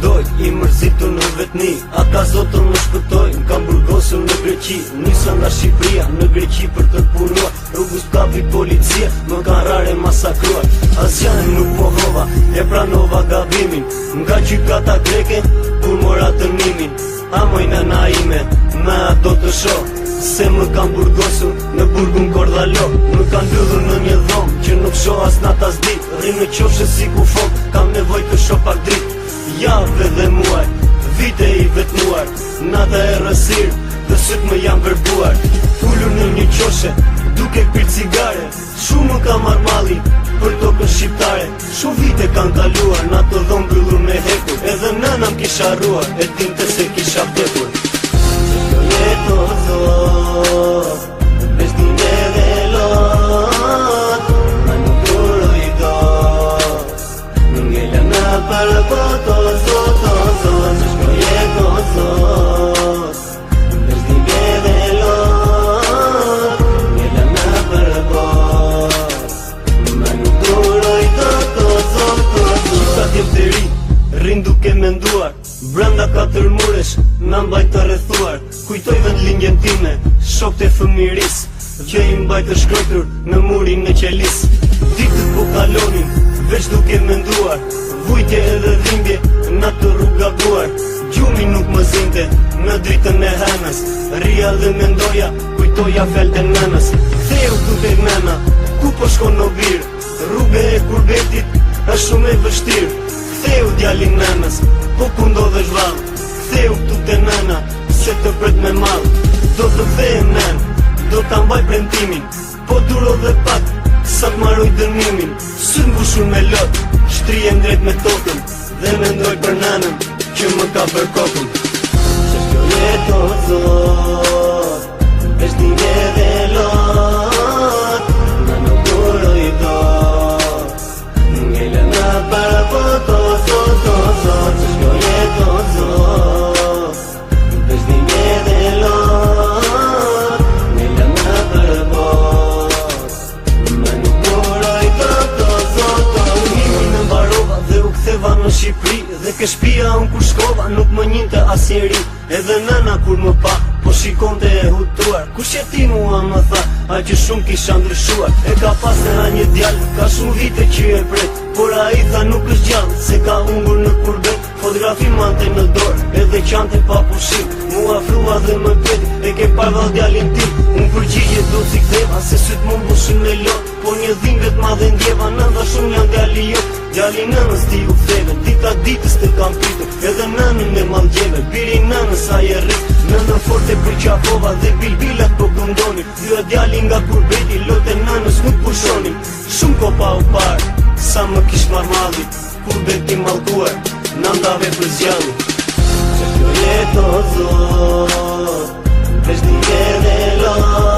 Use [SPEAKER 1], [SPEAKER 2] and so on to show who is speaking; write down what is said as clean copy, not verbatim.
[SPEAKER 1] mendoj, i mërzitur në vetni. A ka zotën më shpëtoj, m'kam burgosur në Greqi. Nisa nga Shqipëria në Greqi për të punuar. Rrugës kapi policia, më kanë rare masakruar. Asjanë nuk pohova, e pranova gabimin. Nga gjykata greke, kur mora dënimin. A mojna na ime, me ato të shoh, se më kam burgosur në burgun Kordalo. Më kam lydhur në një dhomë që nuk shoh as nat as ditë. Rri në qofshë si kufon, kam nevoj të shoh pak dritë. Javë dhe muaj, vite i vetmuar, nata e rësirë, dhe sytë më jam verbuar. Ullur në një qoshe, duke pirë cigare, shumë më ka marrë malli për tokën shqiptare. Shumë vite kanë kaluar, në ato dhomë mbyllur me hekur. Edhe nëna m'kisha arruar, e dinte se kisha vdekur. Kjo jetë o zot, beshtime dhe lot, ma nuk duroj dot, nuk ngella na për pot o zot, o zot. Kjo jetë o zot, beshtime dhe lot, ngella na për pot, ma nuk duroj dot o zot, o zot. Qita t'jem të ri, rrin duke menduar, brenda 4 muresh, na mbaj të rrethuar. Kujtoj vendlinjen time, shokët e fëmiris, që i mbaj të shkruar në murin e qelis. Ditët po kalonin, veç duke menduar, vujtje edhe dhimbje, na të rrugabuar. Gjumi nuk më zinte, në dritën e henës, rria dhe mendoja, kujtoja fjallë të nënës. Ktheu këtu tek nëna, ku po shkon në birë, rrugë e kurbetit, është shumë e vështirë. Ktheu djalin nënës, po ku ndodhesh vallë, ktheu këtu te nëna, se të pret me mall. Do të kthehem nën, do ta mbaj premtimin, po duro dhe pak, sa t'maroj dënimin. Syt mbushur me lot, shtrihem drejt me tokën, dhe mendoj për nënën, që më ka bër kokën. Se kjo jetë o zot, beshtime dhe lot, ma nuk duroj dot, ngella na para pot o zot, o zot. Se kjo jetë o zot, beshtime dhe lot, ngella na për pot, ma nuk duroj dot o zot, o zot. Unimin e mbarova dhe u ktheva në Shqipëri, dhe ke shtëpia unë kur shkova nuk më njinte asnjëri. Edhe nëna kur më pa, po shikonte e hutuar. Kush je ti mua më tha, a që shumë kisha ndryshuar. E ka pas nëna një djalë, ka shumë vite që e pret, por a i tha nuk është gjallë, se ka hungur në kurbet. Fotografi mante në dorë, edhe qante pa pushim. Mua frua dhe më pet, e ke parë djalin tim. Unë përgjigje do si ktheva, se syt më mbushin me lot, po një dhimbet madhe ndjeva, nënda shumë janë djali jot. Djali nënës ti u ktheve, dita ditës të kam pritur, edhe nënën me mallgjeve. Biri nënës a je rrit, nënën forte për qafova, dhe bilbilat po këndonin. Dyja djali nga kurbeti, lote nënës nuk pushonin. Shumë kopa u parë, sa më kish marrë malli, kurbeti mallkuar, na ndave për zjalli. Se kjo jetë o zot, beshtime dhe lot,